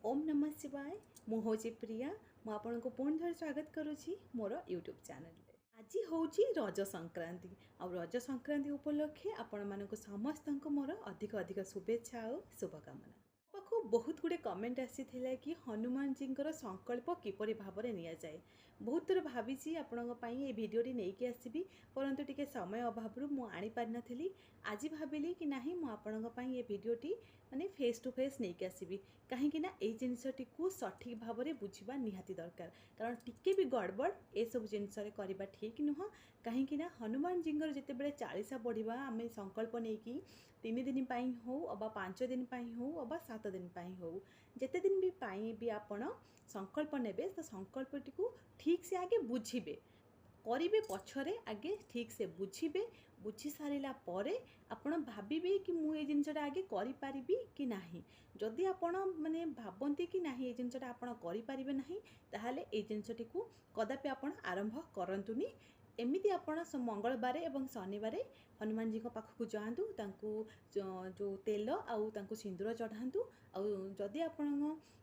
ओम नमः शिवाय मु होची प्रिया मु आपनको पुणी थोड़े स्वागत करुच्ची मोर यूट्यूब चैनल आज हूँ रज संक्रांति रज संक्रांति उपलक्षे आपण मानक समस्त मोर अधिक अधिक शुभेच्छा और शुभकामना पाखु बहुत गुड़े कमेंट आसी कि हनुमान जी संकल्प किपरि भाव में नि जाए बहुत थर भावी आपंपाई ये भिडटी नहीं आसबि परंतु टिके समय अभाव मु आनी पारि नथिली आज भाविली कि नहीं मुझे ये भिडटी माने फेस टू फेस नहीं आसबि कहीं ये जिनसटी को सठिक भाव में बुझा निहाती दरकार कारण टिके भी गड़बड़ ए सब जिनस करवा ठीक नुह कहीं हनुमान जी जिते बड़े 40 बढ़ा आम संकल्प नहीं 3 दिन हो अबा 5 दिन हो अबा 7 दिन हो जिते दिन भी आपण संकल्प नेबे तो संकल्पटी को ठीक से आगे बुझे करिबे पछरे आगे ठीक से बुझे बुझी सारा परे आपण भाविबे कि मु ए जिनसटा आगे करि पारिबी कि नाही जदि आपण माने भाबंती कि नाही ए जिनसटा आपण करि पारिबे नाही ताहाले ए जिनसटी को कदापि आपण आरंभ करंतुनी एमिति आपण मंगलवार एवं शनिवार हनुमान जी पाखक जातु जो तेल आउ तांको सिंदूर चढ़ातु आउ जदि आपण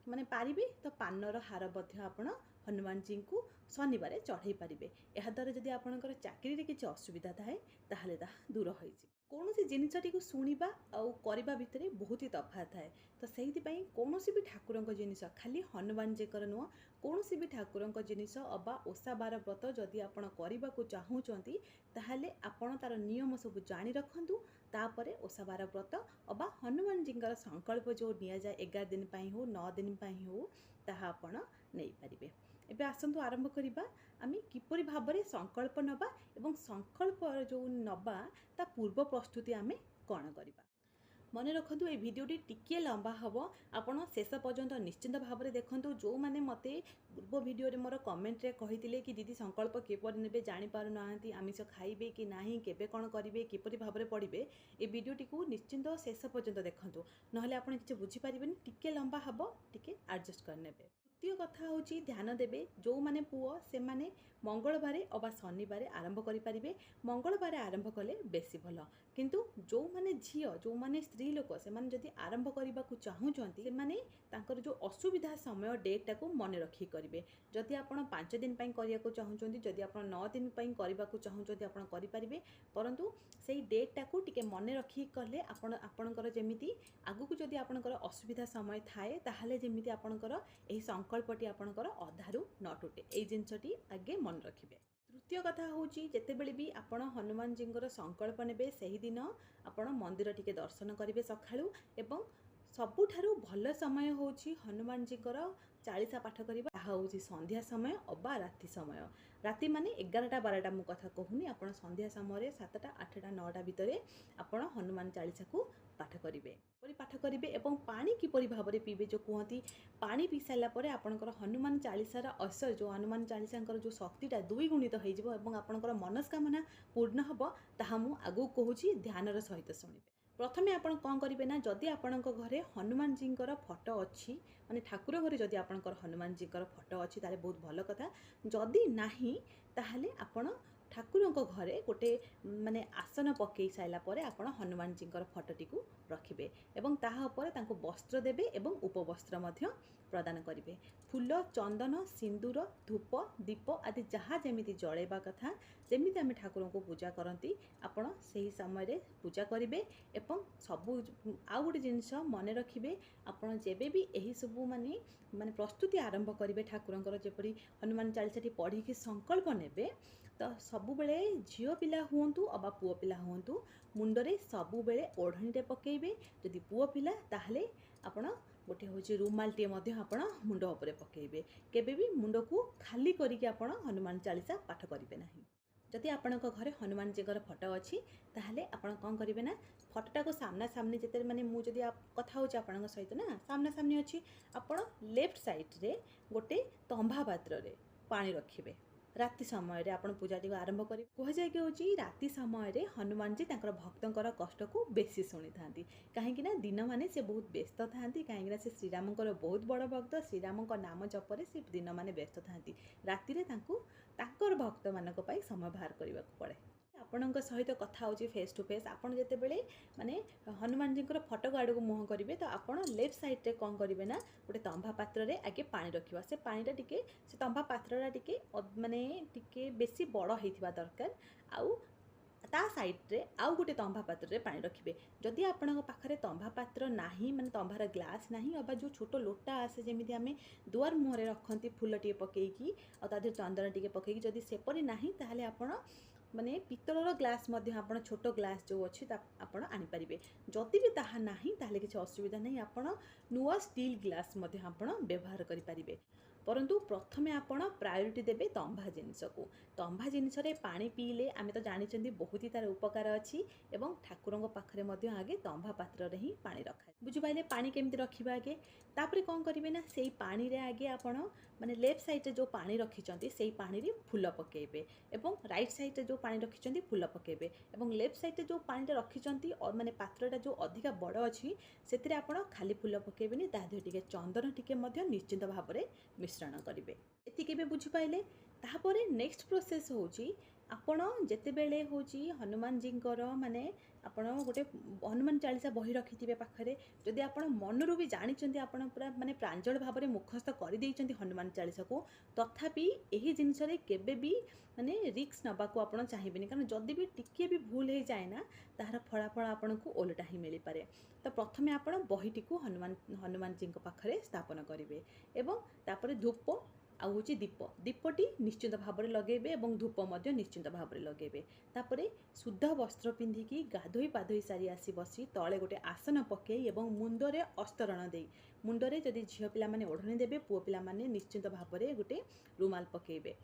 माने पारिबे तो पानर हार बध्य आपण हनुमान जी को शनिवार चढ़ाई पारे यह द्वारा जदि आपंकर चाकरी किसी असुविधा थाए ताहले ताहा दूर हो कौन सी जिनसटी को शुणा आउ करने भितर बहुत ही तफात थाए तो से कौन भी ठाकुर जिनिस खाली हनुमान जी नुह कौन भी ठाकुर जिनिस अबा ओषा बार व्रत जदि आप करने को चाहूँगी ताहले आपण तार नियम सब जानी रखु तापर ओषा बार व्रत अबा हनुमान जी संकल्प जो नि जाए 11 दिन हो 9 दिन हो ताहा आपण नहीं पारिबे। एबे आसंतु आरंभ करिबा आमी किपरि भाबरे संकल्प नबा एवं संकल्प जो नबा ता पूर्व प्रस्तुति आमे कौन करिबा मन रखु ये भिडटी टिके लंबा हम आपण शेष पर्यंत निश्चिंत भाव में देखु जो मैंने मत पूर्व भिडियो मोर कमेंट रे कही कि दीदी संकल्प किपरि ने जापर ना आमिष खाइबे कि नहीं केबे कौन करेंगे किपरि भाव में पढ़े ये भिडटी को निश्चिंत शेष पर्यंत देखु ना आप किसी बुझीपारे टिके लंबा हम टिके एडजस्ट करने। द्वितीय कथा हूँ ध्यान देवे जो माने पुओ से माने मंगलवार अबा शनिवार आरंभ करें मंगलवार आरंभ कले बेसी भल किंतु जो माने झियो जो माने स्त्री लोक से माने जदि आरंभ करने को चाहूँगी से माने तांकर जो असुविधा समय डेटा को मन रखी करेंगे जदि आप 5 दिन करने को चाहूँगी जदि आप 9 दिन करने को चाहूँगी आप करें परंतु से डेटा को टिके मन रखी कले आपणकर जमी आगु जदि आपणकर असुविधा समय थाए ताहले जमी आपणकर यही संकल्पटी आपणकर अधारू न टूटे ये जिनसटी आगे मन रखिए। तृतीय कथा हूँ जितेबले भी आपण हनुमान जी संकल्प नेबे सही दिन आपण मंदिर टिके दर्शन करेंगे सकाळू एवं सबुठारु भल समय हूँ हनुमान जी 40 पाठ करवा हूँ संध्या समय अबा राति समय राति माने 11टा-12टा मु कथा कहूनी आपण संध्या समय 7टा 8टा 9टा भितर आपण हनुमान 40 को पाठ करेंगे पाठ करेंगे एवं पानी किपरि भाव में पीबे जो कहती पानी पी सारा पर आपणकर हनुमान 40 असर जो हनुमान 40 जो शक्तिटा 2 गुणित हो आपणकर मनस्कामना पूर्ण हम ताहा मु आगु कहूँ ध्यानर सहित शुणिबे। प्रथमे आपण कौन करेंगे ना जदि आपण घरे हनुमान जी फोटो अच्छी माने ठाकुर घरे जदि आपण हनुमान जी फोटो अच्छी ताले बहुत भल कथा जदि नाही ताहले आपण ठाकुर घरे गोटे माने आसन पकई सारा पर आपण हनुमान जी फोटोटी को रखिए एवं ताहा ऊपर तांको वस्त्र देबे एवं उपवस्त्र मध्य प्रदान करेंगे फूल चंदन सिंदूर धूप दीप आदि जहाँ जमी जलैबा कथा जमी आम ठाकुर को पूजा करती आपण से समय पूजा करेंगे एवं सबू आउ गोटे जिनस मन रखिए आपण जेबे भी यही सबू माने माने प्रस्तुति आरंभ करेंगे ठाकुर जेपरी हनुमान 40 पढ़ी संकल्प नेबे तो सबुबले झील पिला हुंतु अबा पुओ पिला हुंतु मुंडरे सबुबले ओढ़णीटे पकेबे जदि पुओ पिला ताहले आपण गोटे हूँ रुमालटे आपण मुंड उपरे पकेबे केबे भी मुंड को खाली करिके आपण हनुमान 40 पाठ करेंगे नहीं। जदि आपण घरे हनुमान जी फोटो अच्छी ताहले आपण कौन करेंगे ना फोटोटा को सामना सामने जिते माने मु जदि कथा हूँ आपण सहित ना सामना सामने अच्छी आपण लेफ्ट साइड रे गोटे तंभा पात्र रे पानी रखिए राति समय रे आपण पूजाटी आरंभ करें कह जाए कि हूँ राति समय हनुमान जी तांकर भक्तंकर कष्ट को बेसी शुणी था कहीं दिन माने से बहुत व्यस्त था कहीं से श्रीराम बहुत बड़ भक्त श्रीराम नाम जपरे से दिन माने व्यस्त था राति रे तांकर भक्त मानक समय बाहर करने को पड़े ଆପଣଙ୍କ ସହିତ କଥା ହେଉଛି ଫେସ୍ ଟୁ ଫେସ୍। ଆପଣ ଯେତେବେଳେ ମାନେ ହନୁମାନଜୀଙ୍କର ଫଟୋ ଆଡ଼କୁ ମୁହଁ କରିବେ ତ ଆପଣ ଲେଫ୍ଟ ସାଇଡ଼୍ରେ କ'ଣ କରିବେ ନା ଗୋଟେ ତମ୍ବା ପାତ୍ରରେ ଆଗେ ପାଣି ରଖିବା। ସେ ପାଣିଟା ଟିକେ ସେ ତମ୍ବା ପାତ୍ରଟା ଟିକେ ମାନେ ଟିକେ ବେଶୀ ବଡ଼ ହେଇଥିବା ଦରକାର। ଆଉ ତା ସାଇଡ଼୍ରେ ଆଉ ଗୋଟେ ତମ୍ବା ପାତ୍ରରେ ପାଣି ରଖିବେ। ଯଦି ଆପଣଙ୍କ ପାଖରେ ତମ୍ବା ପାତ୍ର ନାହିଁ, ମାନେ ତମ୍ବାର ଗ୍ଲାସ୍ ନାହିଁ, ଅବା ଯେଉଁ ଛୋଟ ଲୋଟା ଆସେ ଯେମିତି ଆମେ ଦୁଆର ମୁହଁରେ ରଖନ୍ତି ଫୁଲଟିଏ ପକେଇକି ଆଉ ତା ଦେହରେ ଚନ୍ଦନ ଟିକେ ପକେଇକି, ଯଦି ସେପରି ନାହିଁ ତାହେଲେ ଆପଣ ମାନେ ପିତ୍ତଳର ଗ୍ଲାସ୍ ମଧ୍ୟ ଆପଣ ଛୋଟ ଗ୍ଲାସ୍ ଯେଉଁ ଅଛି ଆପଣ ଆଣିପାରିବେ। ଯଦି ବି ତାହା ନାହିଁ ତାହେଲେ କିଛି ଅସୁବିଧା ନାହିଁ, ଆପଣ ନୂଆ ଷ୍ଟିଲ୍ ଗ୍ଲାସ୍ ମଧ୍ୟ ଆପଣ ବ୍ୟବହାର କରିପାରିବେ। परंतु प्रथमे आपण प्रायोरिटी देबे तंभा जिनसकू। तंभा जिनसरे पानी पीले आमे तो जानिछंती बहुत ही तार उपकार अछि एवं ठाकुरंक पाखरे मध्य आगे तंभा पात्र रे ही पानी रखा। बुझि पाइले पानी केमति रखिबा आगे। तापरे कोन करिवे ना सेही पानी रे आगे आपण माने लेफ्ट साइड रे जो पानी रखिचंती सेही पानी रे फूल पकेइबे एवं राइट साइड रे जो पानी रखिचंती फूल पकेइबे एवं लेफ्ट साइड रे जो पानी रखिचंती माने पात्रटा जो अधिका बड़ अछि सेतिरे आपण खाली फूल पकेइबेनी, ता देह टिके चंदन टिके मध्य निश्चित भाबरे मिश्रण करेंगे। एतिके भी बुझिपाइले। ताहापरे नेक्स्ट प्रोसेस होची आपण जेतेबेले होची हनुमान जींकर माने आपण गोटे हनुमान चालीसा बही रखिथिबे पाखरे। जदि आपण मनरु भी जानिचंती आपण पूरा माने प्रांजल भाबरे मुखस्थ करि देइचंती हनुमान चालीसा को, तथापि एही जिंस रे केबे भी माने रिस्क नबा को आपण चाहिबेनी, कारण जदि भी टिके भी भूल हे जाए ना ताहार फलाफल आपण को ओलटा ही मिली पारे। तो प्रथमे आपण बहीटी को हनुमान जी पाखरे स्थापन करिवे एवं तापरे धूप आउ होची दीपटी निश्चित भाव में लगेबे एवं धूप मध्य निश्चित भाव में लगेबे। तापरे शुद्ध वस्त्र पिंधिकी गाधोई पाधोई सारी आसी बसी तले गोटे आसन पकई एवं मुंडरे अस्तरण दे, मुंडरे जदि झील पिला माने ओढ़णी देबे, पुओ पिला माने निश्चित भाव में गोटे रुमाल पकेइबे।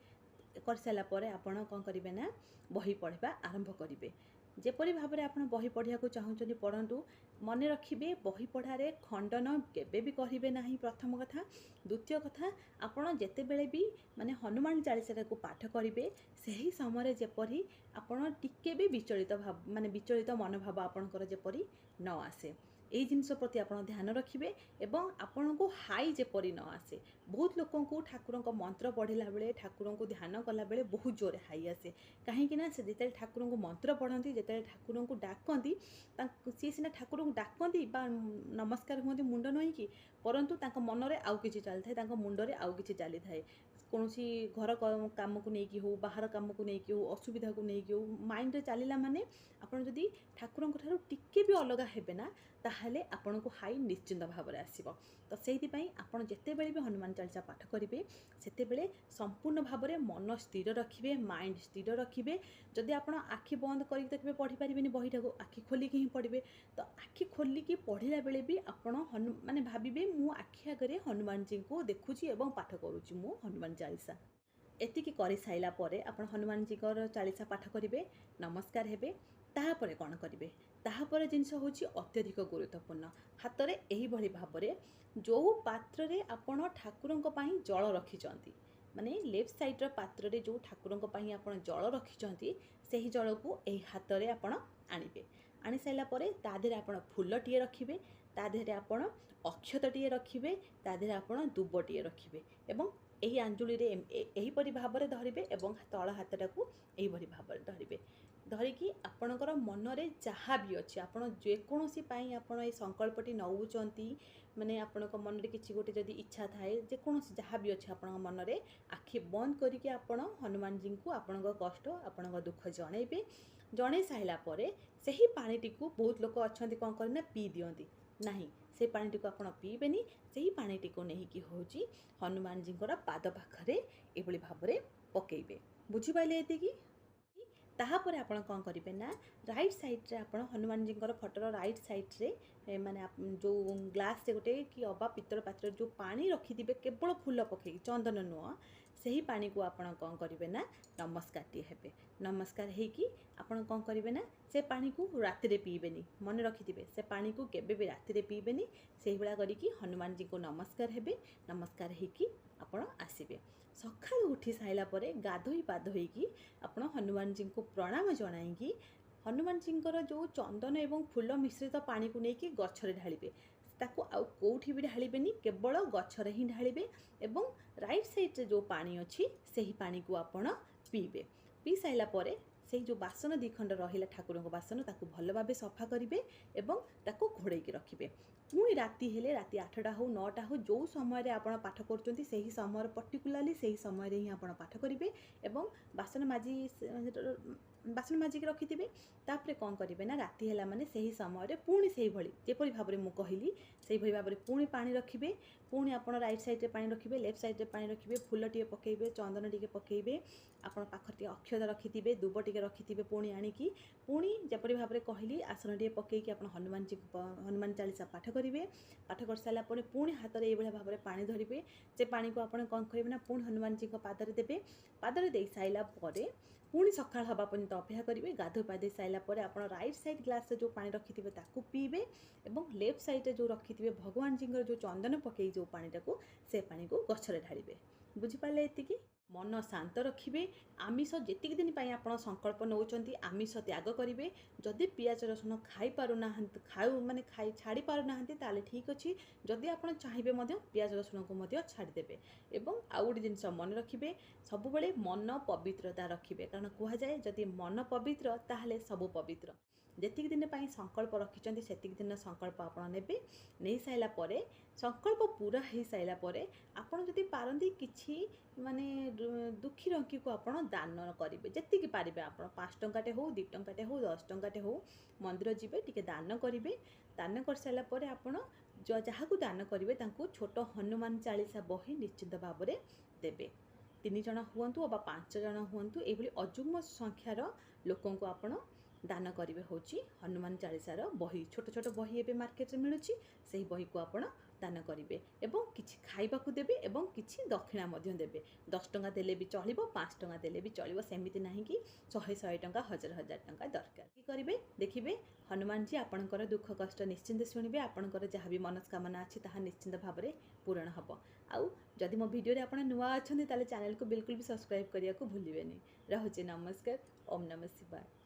कर सारा परे आपण कोन करिवे ना बही पढ़ा आरंभ करिवे। जेपरि भाव में आपण बही पढ़िया को चाहूचंती पढ़ंतु, मने रखिबे बही पढ़ारे खंडन केबे भी करिवे नाही। प्रथम कथा। द्वितीय कथा, आपण जेतेबेले भी माने हनुमान चालीसा को पाठ करिवे सही समय जेपरि आपण टिके भी विचलित भाव माने विचलित मनोभाव आपणकर जेपरि न आसे, एई जिनस प्रति आपण ध्यान रखिबे एवं आपण को हाई जेपरि न आसे। बहुत लोकों को ठाकुरों को मंत्र पढ़िला बेले ठाकुरों को ध्यान कला बेले बहुत जोर हाई आसे, कहीं ना से जिते ठाकुरों को मंत्र पढ़ती जिते ठाकुरों को डाकती सी सीना ठाकुरों को डाकती बा नमस्कार हुए मुंड नईकि, परंतु तांको मनरे आउ किछि चलता है, मुंडरे आउ किछि चली थाए। कौनसी घर काम को लेकिन हो बाहर काम को लेकिन हो असुविधा को लेकिन हो माइंड रे चलिला माने आपण जदि ठाकुरों ठारू टिके भी अलगा हेबे ना ताहले आपण को हाई निश्चिंत भाव में आसीबो। तो सेहिति पई आपण जेतेबेले भी हनुमान चालीसा पाठ करिवे सेतेबेले संपूर्ण भाव में मन स्थिर रखिबे, माइंड स्थिर रखिबे। जदि आपण आखि बंद करिक तकबे पढ़ी परिबेनी बहीटा को, आखि खोलिक ही पढ़िबे। तो आखि खोलिक पढ़िला बेले भी आपण माने भाबिबे मु आखि आगरे हनुमान जी को देखुची एवं पाठ करूची मु हनुमान चालीसा। एतिकी करि साइला परे आपण हनुमान जी को चालीसा पाठ करिवे, नमस्कार हेबे। ताहापरे कोन करिवे, ताहापरे जिनस होची अत्यधिक गुरुत्वपूर्ण। हातरे एही भली भाबरे जो पात्र रे आपण ठाकुरंक पई जल रखिचंती, माने लेफ्ट साइड रो पात्र रे जो ठाकुरंक पई आपण जल रखिचंती सेही जल को एही हाथ रे आपण आनिबे। आनि साइला परे ता देहरे आपण फूलटिए रखिबे, ता देहरे आपण अक्षतटिए रखिबे, ता देहरे आपण दुबटिए रखिबे एवं एही आंजुली रे एही परि भाबरे धरिबे एवं तळ हातटा को एही भली भाबरे धरिबे। धरिकी आपणकर मनरे जहाँ भी अच्छे आपण जेकोसी पाई आपण ए संकल्पटी नौचंती, माने आपणक मनरे किछि गोटे जदि इच्छा थाए जेकोसी जहाँ भी अच्छे आपण मनरे आखि बंद करिके आपण हनुमान जी को आपणक कष्ट आपणक दुख जणैबे। जणै साइला परे सही पानीटी को बहुत लोक अच्छे कौन करना पी दियंती नहीं, से पानीटी को आपण पीबेनी। सही पानीटी को नेहिकी होची हनुमान जी पाद पाखरे एभली भाबरे पकेइबे। बुझि पाइले एतिकी। ताहापर आपण कौन करेंगे ना राइट साइड रे आपण Hanuman ji Fotor right side रे माने जो ग्लास से गोटे कि अबा पित्तल पात्र जो पानी रखिथिबे केवल फूल पकई चंदन नुह, सही पानी को आपण कौन करेंगे ना नमस्कार टी हेबे। नमस्कार हेकी आपण कौन करेंगे ना से पानी को राति रे पीबेनी, मन रखिथिबे से पानी को केबे भी राति रे पीबेनी। सेही बेला करिकी हनुमान जी को नमस्कार हेबे। नमस्कार हेकी आपण आसीबे। सकाळ उठी साइला परे गाधोई पाधोई की आपण हनुमान जी को प्रणाम जणाई हनुमान जी जो चंदन एवं फूल मिश्रित पानी को लेकिन गछरे ढालिबे। ताको आउ कोठी भी ढालिबेनी, केवल गछरे ही ढालिबे एवं राइट साइड रे जो पानी अछि सेही पानी को आपण पीबे। पी साइला परे से जो बासन दी खंड रहा ठाकुर बासन ताकू भल भाव सफा करेंगे और ताकू घोड़े रखिए। पुणी राति हेले राति 8टा हो 9टा हो जो समय आप पाठ कर समय पर्टिकुलाली से समय ही आप पाठ करेंगे और बासन माजिक रखिथे। तापर कौन करेंगे ना राति है माने से ही समय पुणी से जपरी भाव में कहली से भाव में पुणी पानी रखिए। पुणी आप राइट साइड पानी रखिए, लेफ्ट साइड पानी रखिए, फूल टे पकेबे, चंदन टे पकेबे, आप पाखे अक्षत रखिथे, दुब टे रखिथे, पुणी आणिकी पुणी जपरी भाव में कहली आसन टे पकईकि आप हनुमान चालीसा पाठ करेंगे। पाठ कर सारापर पुणी हाथ में ये भाव में पानी धरिए। से पानी को आप कौन करेंगे ना पुणी हनुमान जी पादरे देवे। पादरे दे सारापर पुणी सका हवा पर्यंत अपेक्षा करेंगे। गाधो पाधे सारापर आप राइट साइड ग्लास जो पानी रखिथे ताकू पीबे और लेफ्ट साइड जो रखिथे भगवान जी जो चंदन पकई जो पानीटा को से पानी को गछरे ढालिबे। बुझिपारे एतिकी मन शांत रखिए। आमिष जेतिक दिन आप संकल्प नौकरी आमिष त्याग करेंगे। जदि पियाज रसुण खाई पारुना माने खाई छाड़ी पारुना ताले ठीक अच्छी। जदि आप चाहिए पियाज रसुण को छाड़देवे। एवं आउ गोटे जिनस मन रखिए सब बेले मन पवित्रता रखिए, कारण कहुए जदि मन पवित्र ताहले सब पवित्र। जेतिक दिन संकल्प रखिंट से दिन संकल्प आप नहीं सारापर संकल्प पूरा हो सारापर आपड़ जदि पारती कि माने दुखी रंकी को आप दान करेंगे। जी पारे आप 5 टंकाटे हो 2 टंकाटे हो 10 टंकाटे हो मंदिर जीवे टी दान करेंगे। दान कर सारापर आप जहाँ को दान करेंगे छोट हनुमान चालीसा बही निश्चित भाव में देवे। 3 जन हूँ अबा 5 जन हूँ ये अजुग्म संख्यार लोकों को आप दान करेंगे। हूँ हनुमान चालीसार बही छोट छोट बही एवं मार्केट में मिलूँ से बही को आप दान करेंगे और किसी खाइबाकू देवे और किसी दक्षिणा देवे। 10 टंका देले भी चलो 5 टंका देले भी चलो, सेमती ना कि 100 टंका 1000 टंका दरकार। कि करेंगे देखिए हनुमान जी आपणकर दुख कष्ट निश्चिंत शुणिबे। आपणकर जहाँ भी मनस्कामना अच्छी ताहा निश्चिंत भाव में पूरण हम। आउ जदि मो वीडियो आप नुआ अच्छा ताले चैनल को बिल्कुल भी सब्सक्राइब करने को भूलिए। रहुचे नमस्कार। ओम नमः शिवाय।